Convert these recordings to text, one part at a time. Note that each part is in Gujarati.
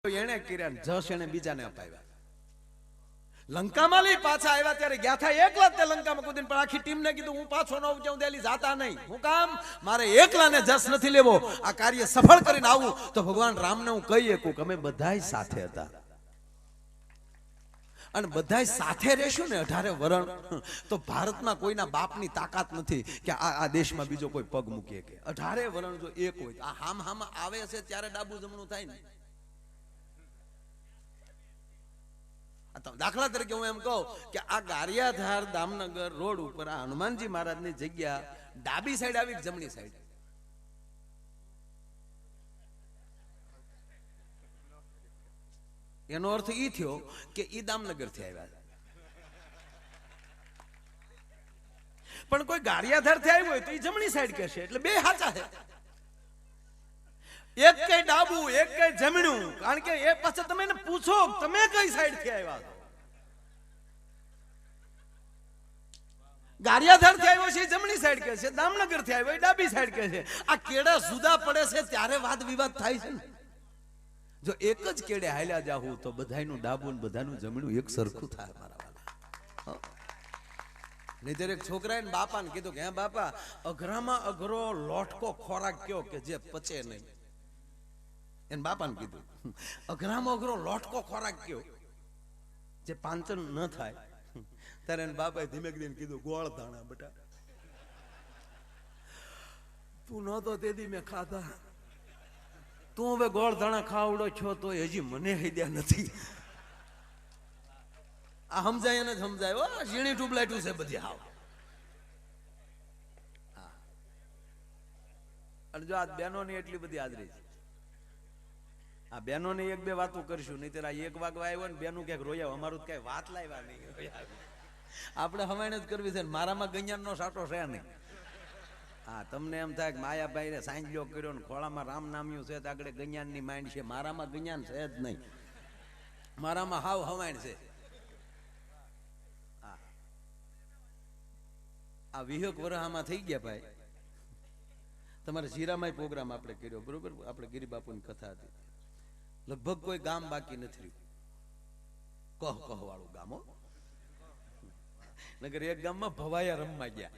એને કર્યા જશ એને બીજાને અપાવ્યા. લંકામાં લઈ પાછા આવ્યા ત્યારે ગયા થા એકલા તે લંકામાં કૂદીને, પણ આખી ટીમને કીધું હું પાછો ન જાઉં, દેલી જાતા નહીં. હું કામ? મારે એકલાને જશ નથી લેવો, આ કાર્ય સફળ કરીને આવું તો ભગવાન રામને હું કહી શકું કે અમે બધાય સાથે હતા અને બધાય સાથે રહેશું ને 18 વરણ, તો ભારતમાં કોઈના બાપની તાકાત નથી કે આ દેશમાં બીજો કોઈ પગ મૂકી શકે. 18 વરણ જો એક હોય, આ હામ હામ આવે છે ત્યારે ડાબુ જમણું થાય ને. દાખલા તરીકે હું એમ કહું કે આ ગારિયાધાર દામનગર રોડ ઉપર આ હનુમાનજી મહારાજની જગ્યા ડાબી સાઈડ આવી કે જમણી સાઈડ? એનો અર્થ ઈ થયો કે ઈ દામનગર થી આવ્યા. પણ કોઈ ગારિયાધાર થી આવ્યો હોય તો ઈ જમણી સાઈડ કહેશે, એટલે બે સાચા છે. એક કઈ ડાબુ એક કઈ જમણું, કારણ કે એ પાછળ તમે એને પૂછો તમે કઈ સાઈડ થી આવ્યા છો. ગારિયાધાર થી આવ્યો છે જમણી સાઈડ કહે છે, દામનગર થી આવ્યો ડાબી સાઈડ કહે છે. આ કેડા જુદા પડે છે ત્યારે વાદ વિવાદ થાય છે ને. જો એક જ કેડે હાલ્યા જાવું તો બધાયનું ડાબુ ને બધાનું જમણું એક સરખું થાય મારા વાલા. નહીતર એક છોકરાએ બાપાને કીધું કે હે બાપા, અઘરામાં અઘરો લોટકો ખોરાક કયો કે જે પચે નહીં? એને બાપાને કીધું અઘરામાં અઘરો લોટકો ખોરાક કયો જે પાંચન ન થાય? ત્યારે એને બાપાએ ધીમે ધીમે કીધું ગોળ ધાણા. બેટા તું નતો તેથી મેં ખાધા, તું હવે ગોળ ધાણા ખાવડો છો તો હજી મને હૈદ્યા નથી. આ સમજાય એને જ સમજાય. ઝીણી ટ્યુબલાઇટું છે બધી હાવ. અને જો આ બહેનોની એટલી બધી હાજરી છે, આ બહેનોની એક બે વાતો કરશું, નહીં આ એક વાગવા આવ્યો ને બેનું ક્યાંક રોયા, અમારું કઈ વાત લાવ્યા નહીં. આપણે હવાઈને જ કરવી છે. મારામાં ગણ્યાનો સાટો છે નહીં. હા, તમને એમ થાય કે માયાભાઈ ને સાંજલો કર્યો ને ખોળામાં રામ નામ્યું છે તો આગળ ગણ્યાનની માંડ છે. મારામાં ગણ્યાન છે જ નહીં, મારામાં હાવ હવાઈણ છે. આ વિહક વરહામાં થઈ ગયા ભાઈ. તમારે જીરામાં પ્રોગ્રામ આપણે કર્યો, બરોબર? આપણે ગિરિબાપુની કથા હતી. લગભગ કોઈ ગામ બાકી નથી રહ્યું, કહ વાળું ગામ. નગર એક ગામમાં ભવાયા રમવા ગયા.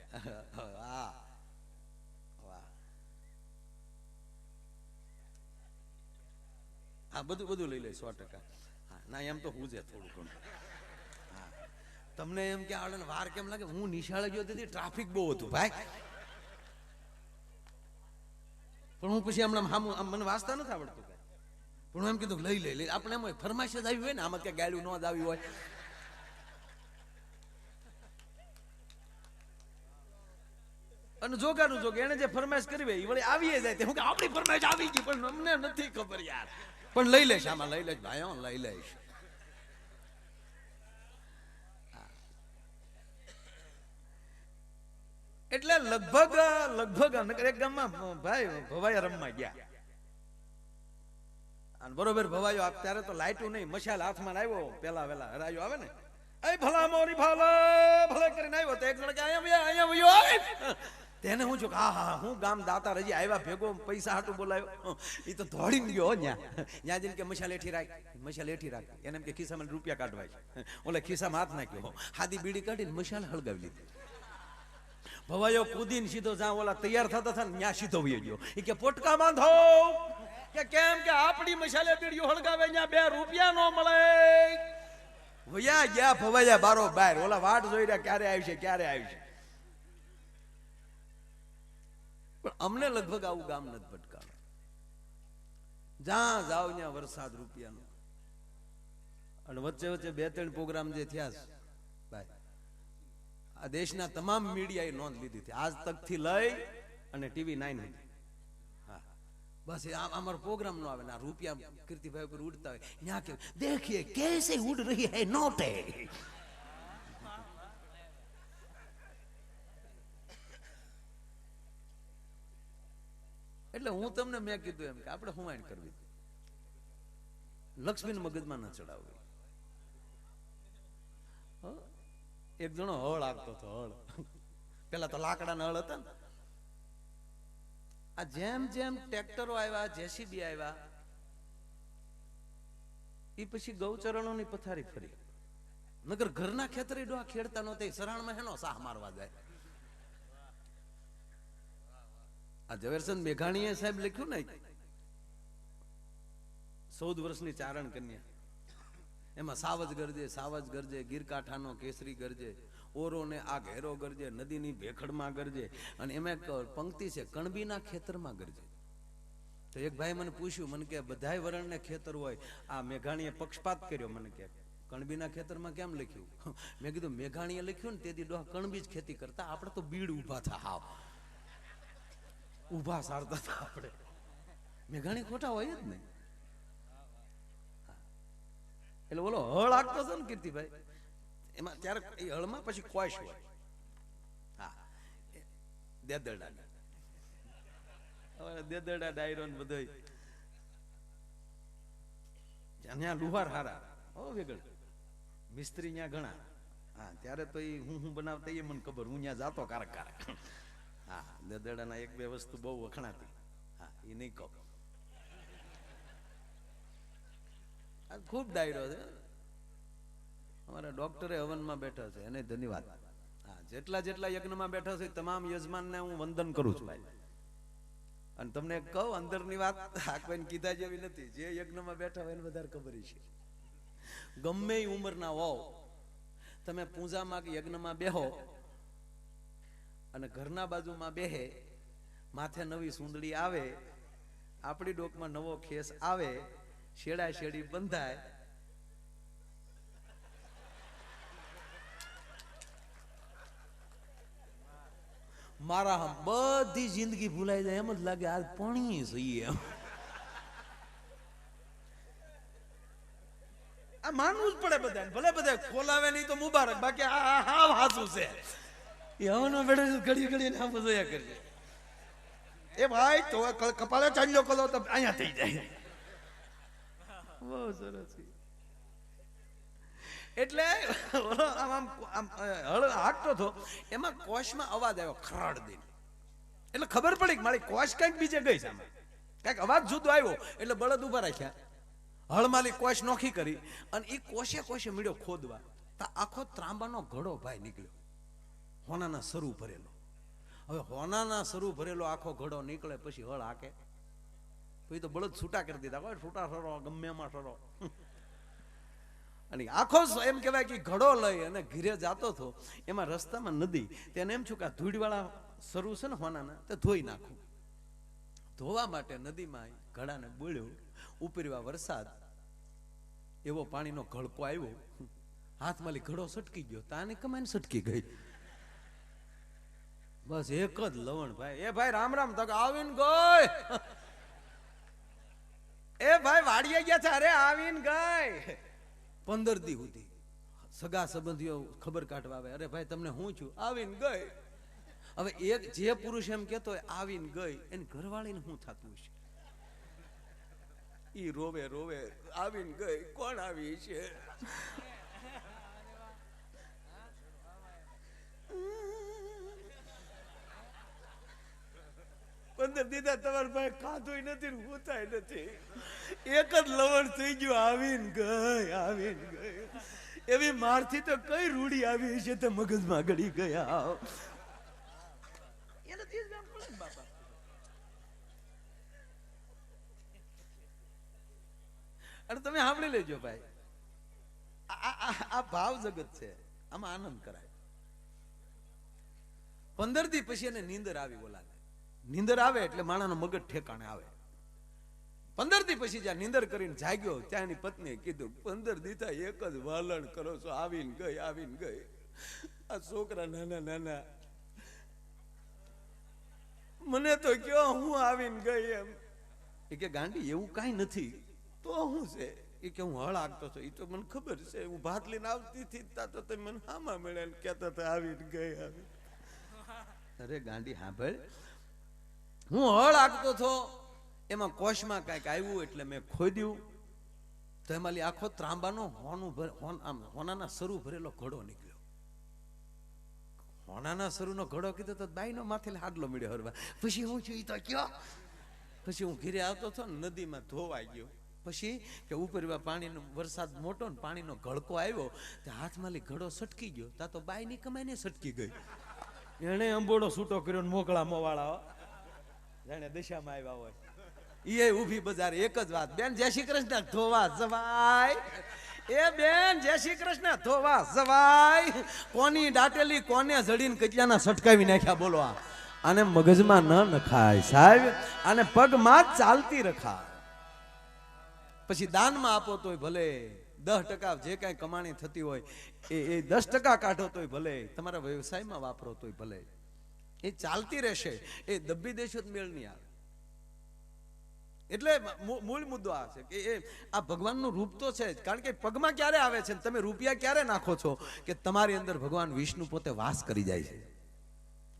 હા, બધું લઈ લે 100%. હા ના, એમ તો હું છે થોડું ઘણું. હા, તમને એમ કે આવડે વાર કેમ લાગે? હું નિશાળે ગયો તેથી ટ્રાફિક બહુ હતું ભાઈ. પણ હું પછી હમણાં મને વાંચતા નથી આવડતું કાંઈ, પણ હું એમ કીધું લઈ આપણે એમ ફરમાઈશ જ આવી હોય ને, આમાં ક્યાં ગાડ્યું ન જ આવી હોય. અને જોગાનું જોગ એને જે ફરમાઈશ કરી હોય એ વળી આવી જાય. હું કે આપણી ફરમાઈશ આવી ગઈ પણ અમને નથી ખબર યાર. પણ લઈ લઈશ, આમાં લઈ લઈશ ભાઈઓ, લઈ લઈશ. એટલે લગભગ એક ગામમાં ભાઈ ભવાયા રમવા ગયા. અને બરોબર ભવાયો ત્યારે તો લાઈટું નહીં, મશાલ હાથમાં આવ્યો. પેલા વેલા હરાયો આવે ને, એ ભલા મોરી ભલે કરીને આવ્યો તો એક જણ કે અહીંયા આવે. તેને હું છું હા હું ગામ દાતા રજી આવ્યા ભેગો પૈસા હાટું બોલાવ્યો. એ તો દોડીને ગયો ત્યાં જઈને કે મશાલ એઠી રાખ. એને એમ કે ખિસ્સામાં રૂપિયા કાઢવા છે. ઓલે ખિસ્સામાં હાથ નાખ્યો, હાદી બીડી કાઢીને મશાલ હળગાવી લીધી. ભવાયો કૂદીને સીધો જ્યાં ઓલા તૈયાર થતા હતા ને ત્યાં સીધો વયો ગયો. એ કે પોટકા બાંધો, કે કેમ કે આપણી મશાલે બીડીઓ હળગાવે ત્યાં 2 રૂપિયા નો મળે. વયા ગયા ભવાયા બારો બાર. ઓલા વાટ જોઈ રહ્યા ક્યારે આવશે. પણ અમને લગભગ આવું ગામ નથી ભટકાવે. જ્યાં જાવ ત્યાં વરસાદ રૂપિયાનો. અને વચ્ચે 2-3 પ્રોગ્રામ જે થયા છે ભાઈ, આ દેશના તમામ મીડિયાએ નોંધ લીધી હતી, આજ તક થી લઈ અને TV 9 હતી. હા, બસ અમારો પ્રોગ્રામ નો આવે ને આ રૂપિયા કીર્તિભાઈ ઉપર ઉડતા હોય ત્યાં કે દેખીએ કેસે ઉડ રહી હૈ નોટે. એટલે હું તમને મેં કીધું એમ કે આપણે હુમાયણ કરવી, લક્ષ્મીને મગજમાં ન ચડાવવી. એક જણો હળ આપતો હતો, હળ પેલા તો લાકડાના હળ હતા ને. આ જેમ ટ્રેક્ટરો આવ્યા, JCB આવ્યા, એ પછી ગૌચરણોની પથારી ફરી. નગર ઘરના ખેતરે ડોહા ખેડતા નહોતા, સરાણમાં હેનો સાહ મારવા જાય. આ ઝવેરચંદ મેઘાણીએ સાહેબ લખ્યું ને 14 વર્ષની ચારણ કન્યા, એમાં સાવજ ગરજે ગીરકાંઠાનો કેસરી ગરજે, ઓરોને આ ઘેરો ગરજે, નદીની ભેખડમાં ગરજે, અને એમાં એક પંક્તિ છે કણબીના ખેતરમાં ગરજે. તો એક ભાઈ મને પૂછ્યું, મને કે બધાય વરણને ખેતર હોય, આ મેઘાણીએ પક્ષપાત કર્યો. મને કે કણબીના ખેતરમાં કેમ લખ્યું? મેં કીધું મેઘાણીએ લખ્યું ને તેથી ડોહા કણબી જ ખેતી કરતા, આપણે તો બીડ ઊભા થા, હાવ ઊભા સારતા હતા આપણે. મેઘાણી ખોટા હોય જ નહીં. એટલે બોલો હળ આગતો હતો ને કીર્તિભાઈ, એમાં ત્યારે એ હળમાં પછી કોશ હોય. હા, દેદરડા ડાયરો ને બધો ત્યાં લુહાર હારા હો વેગળ, મિસ્ત્રી ત્યાં ઘણા. હા, ત્યારે તો એ હું બનાવતા એ મને ખબર, હું ત્યાં જાતો કારક. હા, દેદરડાના 1-2 વસ્તુ બહુ વખણાતી. હા, એ નહીં કહું. ખૂબ ડાયરો છે. અમારા ડોક્ટરે હવનમાં બેઠા છે, એને ધન્યવાદ. હા, જેટલા યજ્ઞમાં બેઠા છે તમામ યજમાનને હું વંદન કરું છું ભાઈ. અને તમને કહું અંદરની વાત, આ કોઈને કીધા જેવી નથી. જે યજ્ઞમાં બેઠા હોય એને વધારે ખબર છે. ગમે એ ઉંમરના હોવ, તમે પૂજામાં કે યજ્ઞમાં બેહો અને ઘરના બાજુમાં બેહે, માથે નવી સુંદડી આવે, આપણી ડોકમાં નવો ખેસ આવે, શેડા શેડી બંધાય, મારા બધી જિંદગી ભૂલાઈ જાય એમ જ લાગે આજ પાણી જોઈએ એમ. આ માનવું જ પડે બધા, ભલે બધા ખોલાવે નહીં તો મુબારક, બાકી આ હાસું છે. એ હવનો બેઠો ઘડી ઘડી આમ જોયા કરજે. એ ભાઈ તો કપાળે ચાંદલો કરો તો અહીંયા થઈ જાય. બહુ સરસ. એટલે હળ હાકતો હતો, એમાં કોશમાં અવાજ આવ્યો ખરાડ દે. એટલે ખબર પડી કે મારી કોશ કઈક બીજે ગઈ સામે, કઈક અવાજ જુદો આવ્યો. એટલે બળદ ઉભા રાખ્યા, હળમાલી કોશ નોખી કરી, અને એ કોશે મળ્યો ખોદવા. તો આખો ત્રાંબાનો ઘડો ભાઈ નીકળ્યો, હોનાના સરૂ ભરેલો. હવે હોનાના સરૂ ભરેલો આખો ઘડો નીકળે પછી હળ હાકે, પછી તો બળદ છૂટા કરી દીધા. કોઈ છૂટા સરો ગમે એમાં સરો. અને આખો એમ કહેવાય કે ઘડો લઈ અને ઘીરે જતો હતો. એમાં રસ્તામાં નદી, તેને એમ છું કે આ ધૂળવાળા સરૂ છે ને હોનાના, તે ધોઈ નાખું. ધોવા માટે નદીમાં ઘડાને બોલ્યો, ઉપરવા વરસાદ, એવો પાણીનો ઘડકો આવ્યો, હાથમાં ઘડો સટકી ગયો, તાને કમાઈને સટકી ગઈ. બસ એક જ લવણ ભાઈ. એ ભાઈ રામ રામ તક આવીને ગઈ. એ ભાઈ વાડીએ ગયા છે, અરે આવીને ગઈ. 15 દી સુધી સગા સંબંધીઓ ખબર કાઢવા આવે, અરે ભાઈ તમને હું છું, આવીને ગઈ. હવે એક જે પુરુષ એમ કેતો હોય આવીને ગઈ, એની ઘરવાળીને શું થતું છે? ઈ રોવે આવીને ગઈ, કોણ આવી છે? દીધા તમારા ભાઈ ખાધું નથી, હોતાય નથી, એક જ લવણ થઈ ગયું, આવીને ગઈ. એવી મારથી તો કઈ રૂડી આવી છે તે મગજમાં ગળી ગયા. અને તમે સાંભળી લેજો ભાઈ, આ ભાવ જગત છે, આમાં આનંદ કરાય. 15 દી પછી એને નીંદર આવી. બોલા નીંદર આવે એટલે માણાનો મગજ ઠેકાણે આવે. 15 દી પછી જ્યાં નીંદર કરીને જાગ્યો ત્યાં એની પત્નીએ કીધું, 15 દી થાય એક જ વાલણ કરો છો, આવીને ગઈ. આ છોકરા નાના મને તો કયો હું આવીને ગઈ એમ. એ કે ગાંડી એવું કઈ નથી, તો શું છે? એ કે હું હળ આગતો છું, એ તો મને ખબર છે, હું ભાત લઈને આવતી હતી તો તમે મને હામાં મળ્યા કહેતા હતા આવીને ગઈ. અરે ગાંડી સાંભળ, હું હળ આગતો હતો, એમાં કોશમાં કઈક આવ્યું એટલે મેં ખોદ્યું, તો એમાં આખો ત્રાંબાનો હોનાના સરૂ ભરેલો ઘડો નીકળ્યો. હોનાના સરૂનો ઘડો કીધો તો બાઈનો માથે હાડલો મળ્યો હરવા. પછી હું છું ઈ તો કયો. પછી હું ઘીરે આવતો હતો ને, નદીમાં ધોવાઈ ગયો. પછી કે ઉપર પાણીનો વરસાદ મોટો ને પાણીનો ગળકો આવ્યો તે હાથમાં લઈ ઘડો સટકી ગયો તા તો બાયની કમાઈને સટકી ગઈ. એને અંબોડો છૂટો કર્યો ને મોકળા મોવાળા જાણે દશામાં આવ્યા હોય. એ ઊભી બજાર એક જ વાત, બેન જય શ્રી કૃષ્ણ ધોવા જવાય. એ બેન જય શ્રી કૃષ્ણ ધોવા જવાય. કોની દાટેલી કોને જડીને કેટલાના સટકાવી નાખ્યા બોલો. આને મગજમાં ન નખાય સાહેબ, આને પગમાં જ ચાલતી રખાય. પછી દાનમાં આપો તોય ભલે, 10% જે કાંઈ કમાણી થતી હોય એ 10% કાઢો તોય ભલે, તમારા વ્યવસાયમાં વાપરો તોય ભલે, એ ચાલતી રહેશે. એ દબ્બી દેશો જ મેળ નહીં આવે. એટલે મૂળ મુદ્દો આ છે કે એ આ ભગવાનનું રૂપ તો છે જ, કારણ કે પગમાં ક્યારે આવે છે, તમે રૂપિયા ક્યારે નાખો છો કે તમારી અંદર ભગવાન વિષ્ણુ પોતે વાસ કરી જાય છે.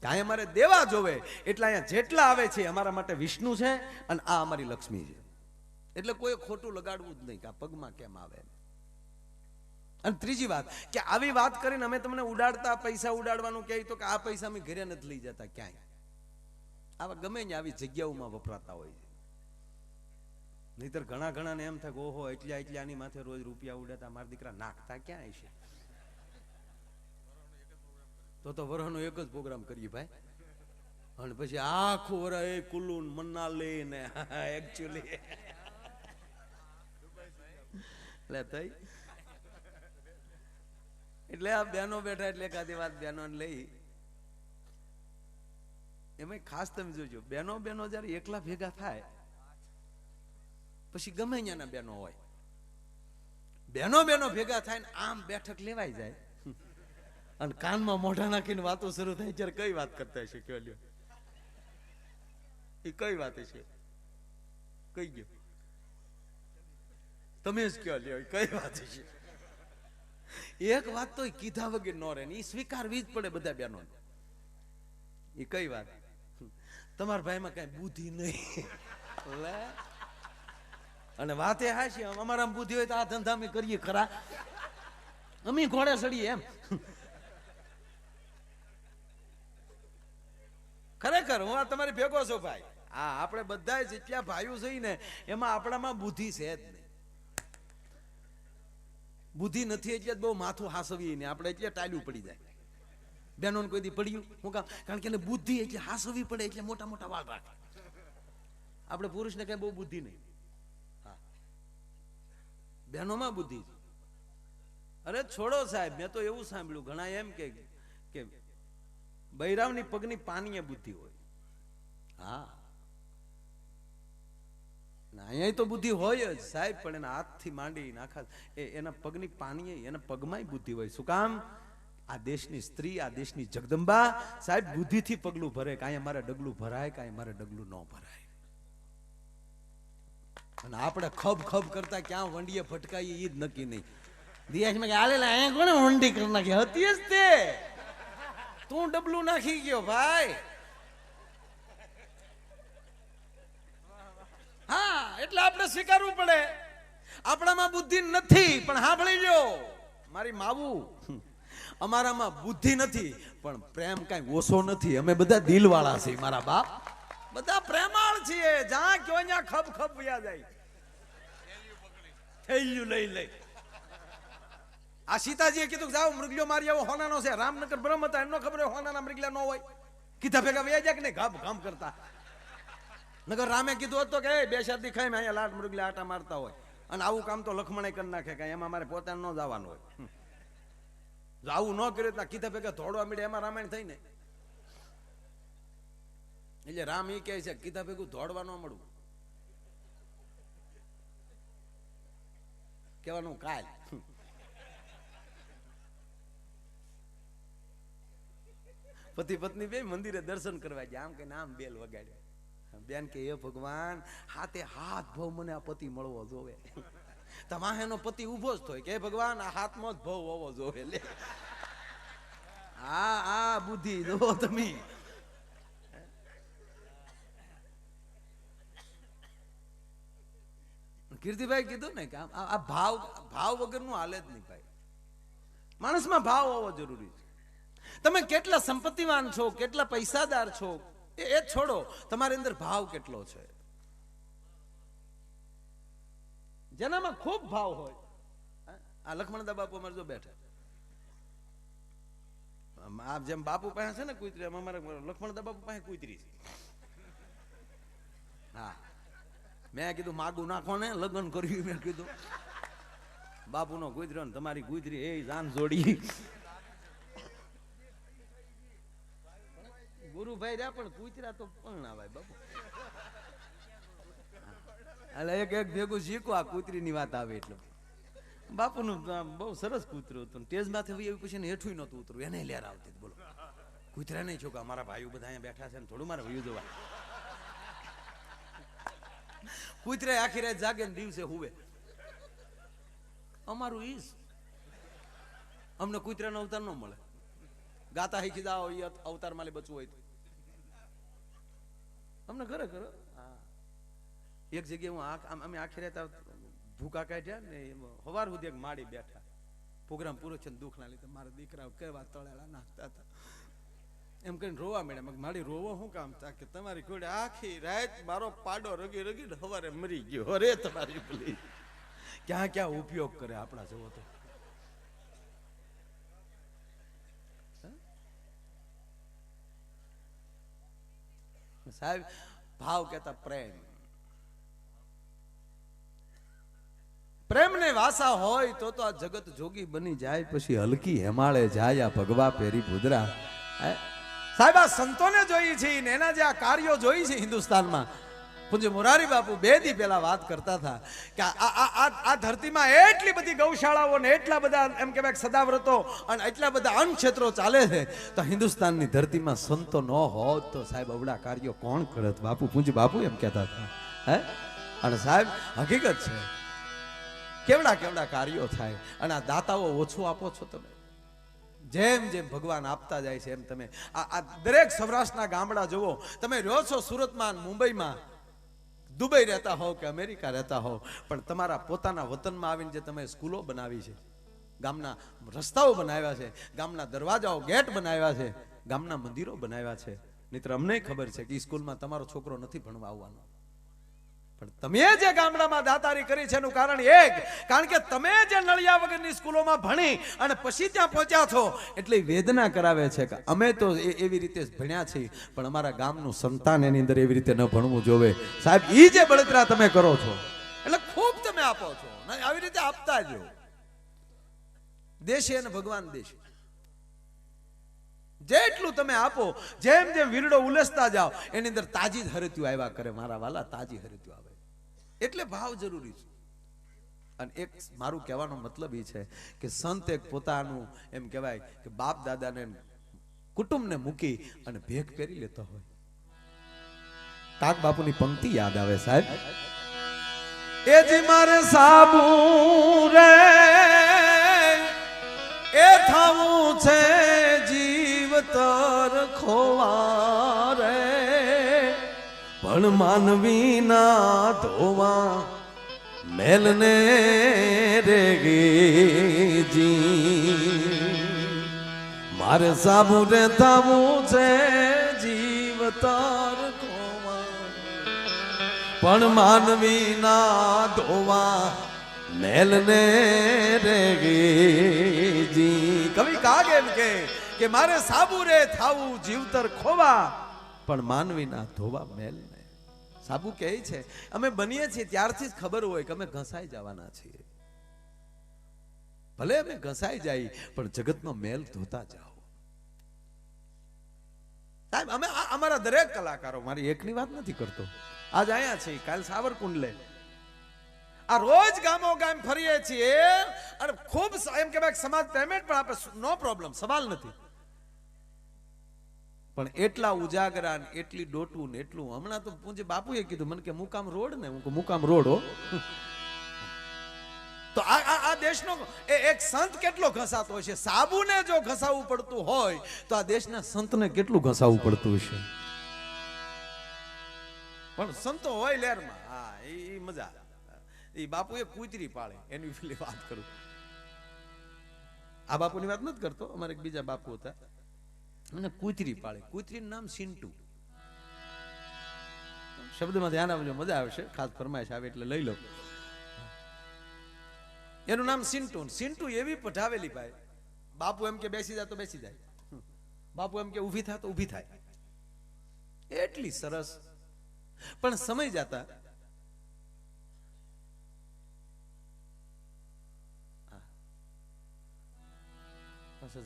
કાંઈ અમારે દેવા જોવે એટલે અહીંયા જેટલા આવે છે અમારા માટે વિષ્ણુ છે અને આ અમારી લક્ષ્મી છે. એટલે કોઈ ખોટું લગાડવું જ નહીં કે આ પગમાં કેમ આવે. અને ત્રીજી વાત કે આવી વાત કરીને અમે તમને ઉડાડતા પૈસા ઉડાડવાનું કહે તો કે આ પૈસા અમે ઘરે નથી લઈ જતા ક્યાંય. આવા ગમે ને આવી જગ્યાઓમાં વપરાતા હોય છે. નહીતર ઘણા ને એમ થાય કે ઓહો એટલે આની માથે રોજ રૂપિયા ઉડાડતા મારા દીકરા નાખતા ક્યાં છે. તો વરહનો એક જ પ્રોગ્રામ કરીએ ભાઈ, અને પછી આખું વરહ એ કુલ્લુ મનાલી ને એકચ્યુઅલી એટલે આ બેનો બેઠા એટલે એકાદી વાત બેનો લઈ. એમાં ખાસ તમે જોજો, બેનો જયારે એકલા ભેગા થાય પછી ગમે ત્યાંના બેનો હોય, બેનો ભેગા થાય ને આમ બેઠક લેવાઈ જાય અને કાનમાં મોઢા નાખીને વાતો શરૂ થાય. ત્યારે કઈ વાત કરતા હશે કયો લ્યો, એ કઈ વાત છે કઈ ગયો તમે જ કયો લ્યો કઈ વાત છે. એક વાત તો કીધા વગર ન રહે, એ સ્વીકારવી જ પડે બધા બેનો. એ કઈ વાત, તમારા ભાઈમાં કઈ બુદ્ધિ નહીં. અને વાતે હાશી, અમારા બુદ્ધિ હોય તો આ ધંધા અમે કરીએ ખરા, અમે ઘોડે ચડીએ એમ. ખરેખર હું આ તમારી ભેગો છું ભાઈ. હા, આપણે બધા જેટલા ભાઈઓ છે ને એમાં આપણામાં બુદ્ધિ છે જ નહીં. બુદ્ધિ નથી એટલે બહુ માથું હાસવીએ ને આપણે એટલે ટાળ્યું પડી જાય. બહેનોને કોઈ દી પડ્યું હું કામ, કારણ કે એને બુદ્ધિ એટલે હાસવી પડે એટલે મોટા મોટા વાળ રાખે. આપણે પુરુષને કઈ બહુ બુદ્ધિ નહીં, હા બહેનોમાં બુદ્ધિ છે. અરે છોડો સાહેબ, મેં તો એવું સાંભળ્યું ઘણા એમ કે બૈરાવની પગની પાનીએ બુદ્ધિ હોય. હા, અહીંયા તો બુદ્ધિ હોય જ સાહેબ, પણ એના હાથથી માંડી નાખા એના પગની પાનીએ એના પગમાં બુદ્ધિ હોય. શું કામ? આ દેશની સ્ત્રી, આ દેશની જગદંબા સાહેબ બુદ્ધિથી પગલું ભરે. કાંઈ અમારે ડગલું ભરાય, કાંઈ અમારે ડગલું ન ભરાય. અને આપણે ખબ કરતા ક્યાં વંડીએ ફટકાઈએ એ જ નક્કી નહીં. દિયાસમાં કે આલેલા અહીંયા કોને વંડી કરી નાખી હતી જ તે, તું ડબલું નાખી ગયો ભાઈ. હા, એટલે આપણે સ્વીકારવું પડે આપણામાં બુદ્ધિ નથી. પણ સાંભળી લો મારી માવું, અમારામાં બુદ્ધિ નથી પણ પ્રેમ કઈ ઓછો નથી. અમે બધા દિલવાળા છીએ મારા બાપ, બધા પ્રેમાળ છીએ. જ્યાં કયો ત્યાં ખબ વયા જાય, થેલ્યું લઈ. આ સીતાજીએ કીધું જાઓ મૃગલો મારી આવો, હોનાનો છે. રામનગર બ્રહ્મ હતા, એમનો ખબર હોય હોનાના મૃગલા ન હોય. કીધા ભેગા વયા જાય કે નહીં, ઘામ કરતા. નગર રામે કીધું હતું કે બે શાદી ખાઈ અહીંયા લાટ મૃગલા આટા મારતા હોય, અને આવું કામ તો લખમણે કરી નાખે. કઈ એમાં મારે પોતાને ન જવાનું હોય. આવું ન કર્યું તો કીધા ભેગા ધોડવા મળે, એમાં રામાયણ થઈ ને. એટલે રામ એ કહે છે કીધા ભેગું ધોડવા ન મળવું, કેવાનું કાલ. પતિ પત્ની બે મંદિરે દર્શન કરવા ગયા, આમ કે નામ બેલ વગાડ્યા. બેન કે હે ભગવાન, હાથે હાથ ભવ મને આ પતિ મળવો જોવે. તમારે એનો પતિ ઉભો જ થાય કે ભગવાન આ હાથમાં જ ભવ હોવો જોવે. લે આ બુદ્ધિ જો તમે. કીર્તિભાઈ કીધું ને કે આ ભાવ વગરનું હાલે જ નહીં ભાઈ. માણસમાં ભાવ હોવો જરૂરી છે. તમે કેટલા સંપત્તિવાન છો, કેટલા પૈસાદાર છો એ છોડો, તમારી અંદર ભાવ કેટલો છે. જેનામાં ખૂબ ભાવ હોય. આ લક્ષ્મણદા બાપુ અમારે જો બેઠા, આ જેમ બાપુ પાસે છે ને કુતરી, એમ અમારે લક્ષ્મણદા બાપુ પાસે કુતરી છે. હા, મેં કીધું માગું નાખો ને, લગ્ન કર્યું. મેં કીધું બાપુ નો કુતરો ને તમારી કુતરી એ જાન જોડી. ગુરુભાઈ રહ્યા પણ કુતરા તો પરણાવાય બાપુ. એટલે એક એક ભેગું શીખો, આ કુતરી ની વાત આવે એટલે. બાપુનું બહુ સરસ કૂતરું હતું, ટેજ માંથી એવું પછી હેઠું નતું ઉતરું, એને લેર આવતી. બોલો, કૂતરા નહીં છોકરા, મારા ભાઈઓ બધા અહીંયા બેઠા છે ને થોડું મારે વયું જોવા. કૂતરે આખી રાત જાગે ને દિવસે હુવે. અમારું ઈસ, અમને કૂતરાનો અવતાર ન મળે. ગાતા શીખી જાઓ એ અવતાર માલે બચવું હોય તો અમને ઘરે કરો. એક જગ્યાએ હું અમે આખી રાત ભૂકા કાઢ્યા ને સવાર સુધી એક માડી બેઠા. પ્રોગ્રામ પૂરો છે, દુઃખ ના લીધે મારા દીકરાઓ કેવા તળેલા નાખતા હતા. એમ કહીને રોવા મળ્યા. માડી રોવો શું કામ તા કે તમારી ઘોડે આખી રાત મારો પાડો રગી રગી સવારે મરી ગયો. અરે તમારી ભૂલી ક્યાં ક્યાં ઉપયોગ કરે આપણા જેવો તો. સાહેબ ભાવ કેતા પ્રેમ, પ્રેમ ને વાસા હોય તો આ જગત જોગી બની જાય. પછી હલકી હેમાળે જાય આ ભગવા પેરી ભુદરા. સાહેબ આ સંતોને જોઈ છે ને એના જે આ કાર્યો જોઈ છે હિન્દુસ્તાનમાં. પૂજ્ય મોરારી બાપુ 2 દી પહેલા વાત કરતા હતા કે આ ધરતીમાં એટલી બધી ગૌશાળાઓ ને એટલા બધા એમ કહેવાય સદાવ્રતો અને એટલા બધા અન્ન ક્ષેત્રો ચાલે છે, તો હિન્દુસ્તાનની ધરતીમાં સંતો ન હોત તો સાહેબ અવડા કાર્યો કોણ કરત. બાપુ પૂજ્ય બાપુ એમ કહેતા હતા. હે, અને સાહેબ હકીકત છે, કેવડા કેવડા કાર્યો થાય. અને આ દાતાઓ ઓછું આપો છો તમે. જેમ જેમ ભગવાન આપતા જાય છે એમ તમે આ દરેક સૌરાષ્ટ્રના ગામડા જુઓ. તમે રહ્યો છો સુરતમાં, મુંબઈમાં, દુબઈ રહેતા હો કે અમેરિકા રહેતા હો, પણ તમારા પોતાના વતનમાં આવીને જે તમે સ્કૂલો બનાવી છે, ગામના રસ્તાઓ બનાવ્યા છે, ગામના દરવાજાઓ ગેટ બનાવ્યા છે, ગામના મંદિરો બનાવ્યા છે. મિત્ર અમને ખબર છે કે સ્કૂલમાં તમારો છોકરો નથી ભણવા આવવાનો, પણ તમે જે ગામડામાં દાતારી કરી છે એનું કારણ કારણ કે તમે જે નળિયા વગરની સ્કૂલોમાં ભણી અને પછી ત્યાં પહોંચ્યા છો એટલે વેદના કરાવે છે કે અમે તો એવી રીતે ભણ્યા છીએ, પણ અમારા ગામનું સંતાન એની અંદર એવી રીતે ન ભણવું જોવે. સાહેબ ઈ જે બળતરા તમે કરો છો એટલે ખૂબ તમે આપો છો, આવી રીતે આપતા જ દેશે અને ભગવાન દેશે. જેટલું તમે આપો, જેમ જેમ વીરડો ઉલસતા જાઓ એની અંદર તાજી હરત્યું આવ્યા કરે. મારા વાલા, તાજી હરત્યું આવે એટલે ભાવ જરૂરી છે. અને એક મારું કહેવાનો મતલબ એ છે કે સંત એક પોતાનું એમ કહેવાય કે બાપ દાદાને કુટુંબને મૂકી અને ભેગ પહેરી લેતો હોય. કાક બાપુની પંક્તિ યાદ આવે સાહેબ, એ જી મારે સાબુ રે એ થાવું છે જીવતર ખોવા રે, પણ માનવી ના ધોવા મેલને રેગી. મારે સાબુ રે થાવું છે જીવતર ખોવા, પણ માનવી ના ધોવા મેલને રેગી. કવિ કાગે એમ કે મારે સાબુ રે થાવું જીવતર ખોવા, પણ માનવી ના ધોવા મેલ ને. સાબુ કહે છે અમે બનીએ છીએ ત્યારથી જ ખબર હોય કે અમે ઘસાઈ જવાના છીએ. ભલે અમે ઘસાઈ જાય પણ જગતનો મેલ ધોતા જાઓ. સાહેબ અમે અમારા દરેક કલાકારો, મારી એકની વાત નથી કરતો, આજ અહીંયા છે, કાલ સાવરકુંડલે, આ રોજ ગામો ગામ ફરીએ છીએ અને ખૂબ એમ કે સમાજ પેમેન્ટ પણ આપે, નો પ્રોબ્લેમ, સવાલ નથી. પણ એટલા ઉજાગરા ને એટલી ડોટું ને એટલું, હમણાં તો પૂજ્ય બાપુએ કીધું મને કે મુકામ રોડ ને, હું મુકામ રોડ હો. તો આ દેશનો એક સંત કેટલો ઘસાતો હોય છે. સાબુને જો ઘસાવવું પડતું હોય તો આ દેશના સંતને કેટલું ઘસાવવું પડતું હશે. પણ સંતો હોય લહેરમાં, હા એ મજા. એ બાપુએ કૂતરી પાળે એની પેલી વાત કરું. આ બાપુની વાત નથી કરતો, અમારે એક બીજા બાપુ હતા અને કૂતરી પાળે. કૂતરીનું નામ સિન્ટુ. શબ્દમાં ધ્યાન આવજો, મજા આવશે, ખાસ ફરમાઈશ આવે એટલે લઈ લો. એનું નામ સિન્ટુ. સિન્ટુ એવી પઢાવેલી ભાઈ, બાપુ એમ કે બેસી જાય તો બેસી જાય, બાપુ એમ કે ઊભી થાય તો ઊભી થાય, એટલી સરસ. પણ સમય જતા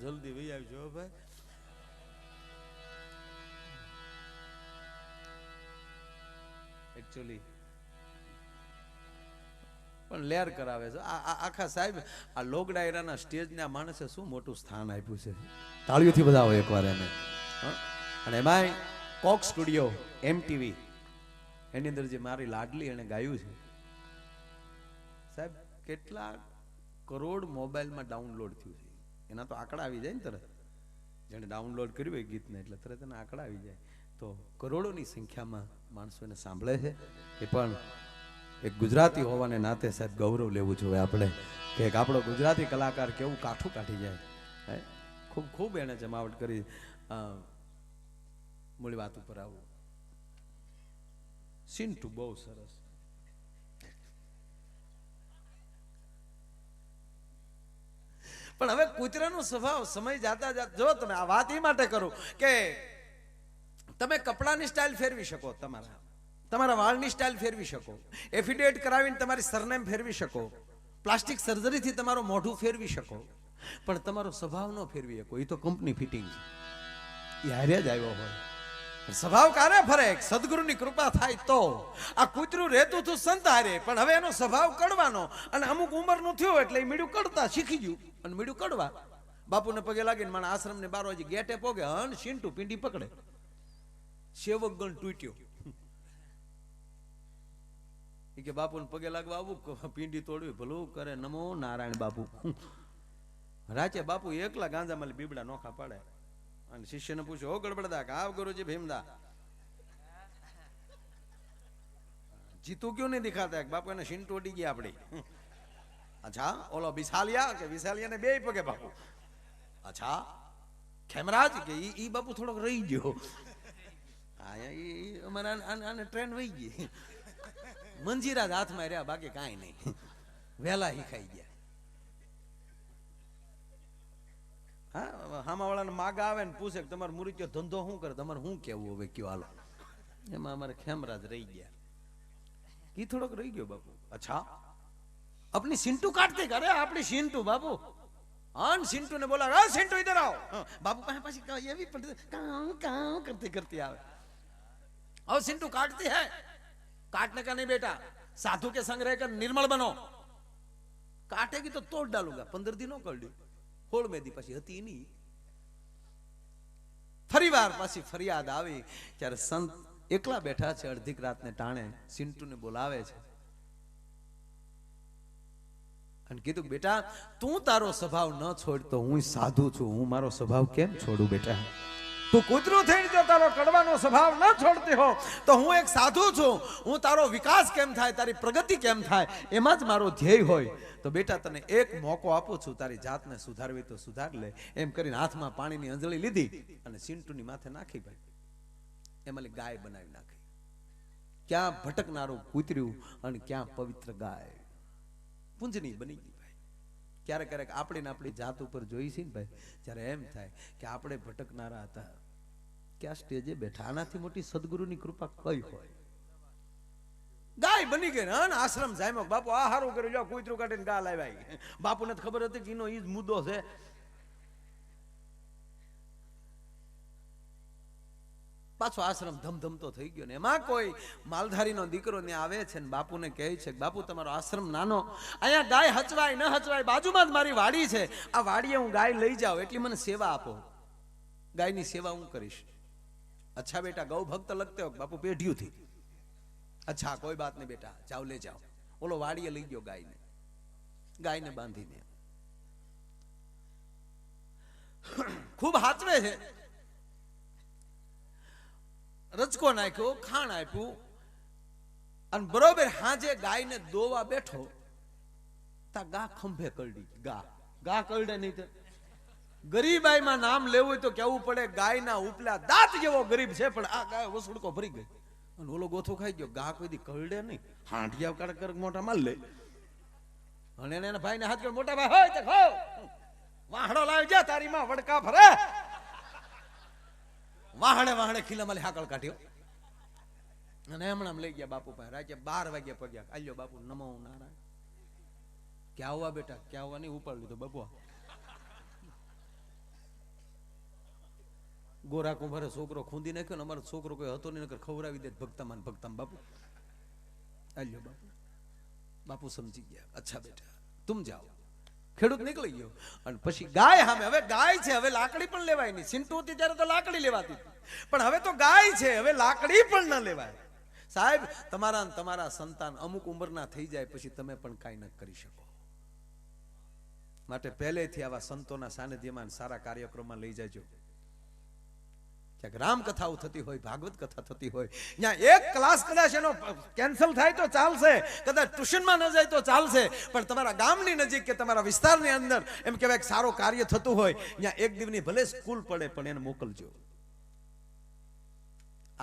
જલ્દી વહી આવજો ભાઈ. એકચ્યુઅલી પણ લેર કરાવે છે આખા સાહેબ. આ લોક ડાયરાના સ્ટેજના માણસે શું મોટું સ્થાન આપ્યું છે. તાળીઓથી બધાઓ એકવાર એને. અને એમાંય કોક સ્ટુડિયો MTV એની અંદર જે મારી લાડલી એને ગાયું છે સાહેબ, કેટલા કરોડ મોબાઈલમાં ડાઉનલોડ થયું છે. એના તો આંકડા આવી જાય ને તરત, જેને ડાઉનલોડ કર્યું હોય ગીતને એટલે તરત એના આંકડા આવી જાય. તો કરોડોની સંખ્યામાં માણસો એને સાંભળે છે. એ પણ એક ગુજરાતી હોવાને નાતે સાહેબ ગૌરવ લેવું જોઈએ આપણે કે એક આપણો ગુજરાતી કલાકાર કેવું કાઠું કાઢી જાય. ખૂબ ખૂબ એને જમાવટ કરી. મૂળ વાત ઉપર આવું, સિન્ટુ બહુ સરસ. પણ હવે કૂતરાનો સ્વભાવ સમય જાતા જો તમે આ વાત એ માટે કરું કે તમે કપડાની સ્ટાઇલ ફેરવી શકો, તમારા વાળની સ્ટાઇલ ફેરવી શકો, એફિડેવિટ કરાવીને તમારી સરનેમ ફેરવી શકો, પ્લાસ્ટિક સર્જરીથી તમારું મોઢું ફેરવી શકો, પણ તમારો સ્વભાવ ન ફેરવી શકો. એ તો કંપની ફિટિંગ છે, એ હારે જ આવ્યો હોય. સ્વભાવ કારે ફરે, સદગુરુની કૃપા થાય તો. આ કૂતરું રહેતું હતું સંત હારે, પણ હવે એનો સ્વભાવ કડવાનો, અને અમુક ઉંમરનું થયું એટલે એ મીડું કડતા શીખી ગયું અને મીડું કડવા. બાપુને પગે લાગીને મારા આશ્રમ ને 12 વાગે ગેટે પોગે, હન સિન્ટુ પીંડી પકડે, સેવક ગણ તૂટ્યો. એ કે બાપુને પગે લાગવા આવું, પીંડી તોડવી ભલું કરે, નમો નારાયણ બાપુ. રાચે બાપુ એકલા ગાંજામાં બીબડા નોખા પાડે અને શિષ્યને પૂછ્યું, હો ગડબડદા કાવ ગુરુજી ભીમદા જીતું ક્यों નહીં દિખાતા? બાપુ એને સિન્ટુ અડી ગયા આપડી. અચ્છા ઓલો વિશાલિયા કે વિશાલિયાને બે પગે બાપુ. અચ્છા ખેમરાજ કે ઈ બાપુ થોડોક રહી ગયો. અમારા ટ્રેન વહી ગઈ. મંજીરા હાથમાં રહ્યા, બાકી કાંઈ નહીં, વહેલા હિખાઈ ગયા. હા, હામાવાળાને માગા આવે ને પૂછે કે તમારો મુરીચો ધંધો શું કરે, તમારે શું કેવું હવે કયો હાલો. એમાં અમારે ખેમરાજ રહી ગયા. ઈ થોડોક રહી ગયો બાપુ. અચ્છા अपनी सिंटू काटते करे, अपनी सिंटू बाबू. हाँ सिंटू ने बोला, हाँ सिंटू इधर आओ. बाबू पास ये भी काऊ काऊ करते करते आवे. और सिंटू काटती है, काटने का नहीं बेटा, साधु के संग रहकर निर्मल बनो. काटेगी तो तोड़ डालूंगा. 15 दिनों कर दी होड़ में दी પછી હતી નહીં. ફરીવાર પાછી ફરિયાદ આવી ત્યારે સંત એકલા બેઠા છે, અડધીક રાતને ટાણે સિંટુને બોલાવે છે અને કીધું, બેટા તું તારો સ્વભાવ ન છોડતો, હું સાધુ છું, હું મારો સ્વભાવ કેમ છોડું બેટા? તું કૂતરું થઈને જો તારો કડવાનો સ્વભાવ ન છોડતી હો તો હું એક સાધુ છું, હું તારો વિકાસ કેમ થાય, તારી પ્રગતિ કેમ થાય, એમાં જ મારો ધ્યેય હોય. તો બેટા તને એક મોકો આપું છું, તારી જાતને સુધારવી તો સુધાર લે. એમ કરીને હાથમાં પાણીની અંજળી લીધી અને સિન્ટુની માથે નાખી. ભાઈ એમાં ગાય બનાવી નાખી. ક્યાં ભટકનારું કૂતર્યું અને ક્યાં પવિત્ર ગાય પૂંજની બની ગઈ. ભાઈ ક્યારેક ક્યારેક આપણી જાત ઉપર જોઈ છે ને ભાઈ, ત્યારે એમ થાય કે આપણે ભટકનારા હતા, ક્યાં સ્ટેજે બેઠા. આનાથી મોટી સદગુરુની કૃપા કઈ હોય? ગાય બની ગઈ ને આશ્રમ જામ્યો. બાપુ આ હારું કર્યું, જો કૂતરું કાઢીને ગા લાવ્યા. બાપુને ખબર હતી કે એનો ઈ જ મુદ્દો છે. પાછો આશ્રમ ધમધમતો થઈ ગયો. ને એમાં કોઈ માલધારીનો દીકરો ને આવે છે ને બાપુને કહે છે કે બાપુ તમારો આશ્રમ નાનો, અહીંયા ગાય હચવાય ન હચવાય, બાજુમાં જ મારી વાડી છે, આ વાડીએ હું ગાય લઈ જાઉં એટલી મને સેવા આપો, ગાયની સેવા હું કરીશ. અચ્છા બેટા ગૌ ભક્ત લગતે હો બાપુ પેઢ્યું થી. અચ્છા કોઈ બાત નહીં બેટા, જાઓ લે જાઓ. ઓલો વાડીએ લઈ ગયો ગાયને બાંધીને ખૂબ હાચવે છે. રચકો નાખ્યો, ખાણ આપ્યું અને બરોબર હાજે ગાયને દોવા બેઠો તા ગા ખંભે કરડી. ગા કરડે નહીં તો ગરીબાઈમાં નામ લેવું તો કેવું પડે, ગાયના ઉપલા દાંત જેવો ગરીબ છે, પણ આ ગાય વસુડકો ભરી ગઈ અને ઓલો ગોથો ખાઈ ગયો. ગા કોઈ દી કરડે નહીં, હાંડિયા કડક મોઢા માલ લે. અને એને એના ભાઈને હાથ કર્યો, મોટા ભાઈ હોય તો ખાઓ, વાહડો લાવી જા, તારી માં વડકા ભરે. વાહડે વાહડે ખીલામાં હાકળ કાઢ્યો અને હમણાં લઈ ગયા બાપુ પાસે. રાતે 12 વાગ્યા પગ્યા. આલ્યો બાપુ, નમો નારાયણ. ક્યાં આવવા બેટા? ક્યાં આવવા? નહીં ઉપાડ લીધો બાપુ. ગોરા કુંભારે છોકરો ખૂંદી નાખ્યો ને અમારો છોકરો કોઈ હતો નહીં, નકર ખવડાવી દે ભક્તામાં ભક્તામાં. બાપુ આલ્યો બાપુ. બાપુ સમજી ગયા. અચ્છા બેટા તુમ જાઓ. ખેડૂત નીકળી ગયો. અને પછી ગાય સામે. હવે ગાય છે, હવે લાકડી પણ લેવાય નહીં. સિંટુ હતી ત્યારે તો લાકડી લેવાતી, પણ હવે તો ગાય છે, હવે લાકડી પણ ન લેવાય. સાહેબ, તમારા સંતાન અમુક ઉંમરના થઈ જાય પછી તમે પણ કાંઈ ન કરી શકો. માટે પહેલેથી આવા સંતોના સાનિધ્યમાં સારા કાર્યક્રમમાં લઈ જાજો. ક્યાંક રામકથાઓ થતી હોય, ભાગવત કથા થતી હોય, ત્યાં એક ક્લાસ કદાચ એનો કેન્સલ થાય તો ચાલશે, કદાચ ટ્યુશનમાં ન જાય તો ચાલશે, પણ તમારા ગામની નજીક કે તમારા વિસ્તારની અંદર એમ કહેવાય કે સારો કાર્ય થતું હોય, ત્યાં એક દિવસની ભલે સ્કૂલ પડે પણ એને મોકલજો.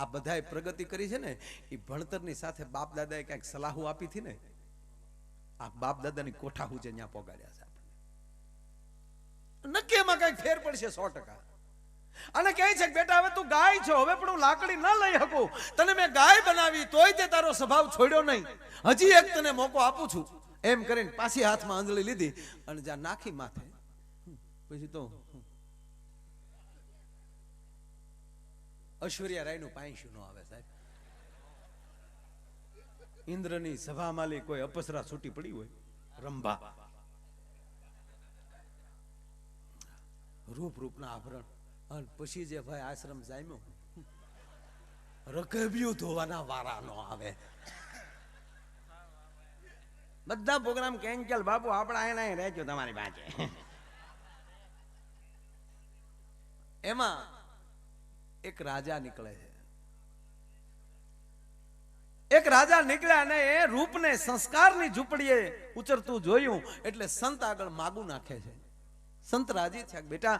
આ બધાએ પ્રગતિ કરી છે ને, એ ભણતરની સાથે બાપ દાદાએ ક્યાંક સલાહો આપી હતી ને, આ બાપ દાદાની કોઠાહુ છે ત્યાં પોગાડ્યા છે આપણે. નક્કી એમાં કઈક ફેર પડશે 100%. અને કહે છે કે બેટા હવે તું ગાય છો, હવે પણ હું લાકડી ન લઈ શકું, તને મેં ગાય બનાવી તોય તે તારો સ્વભાવ છોડ્યો નહીં, હજી એક તને મોકો આપું છું. એમ કરીને પાછી હાથમાં આંધળી લીધી અને જ્યાં નાખી માથે. પછી તો ઐશ્વર્યા રાય નું પાંચું ન આવે સાહેબ. ઇન્દ્રની સભામાં કોઈ અપસરા છૂટી પડી હોય, રંભા, રૂપના આભરણ. અને પછી જે ભાઈ આશ્રમ જામ્યો, રકબ્યું ધોવાના વારા નો આવે. બધા પ્રોગ્રામ કેન્સલ. બાપુ આપણા એને રહેજો તમારી પાસે. એમાં એક રાજા નીકળે છે. એક રાજા નીકળ્યા અને એ રૂપને સંસ્કારની ઝૂંપડીએ ઉતરતું જોયું એટલે સંત આગળ માગું નાખે છે. સંત રાજી થયા, બેટા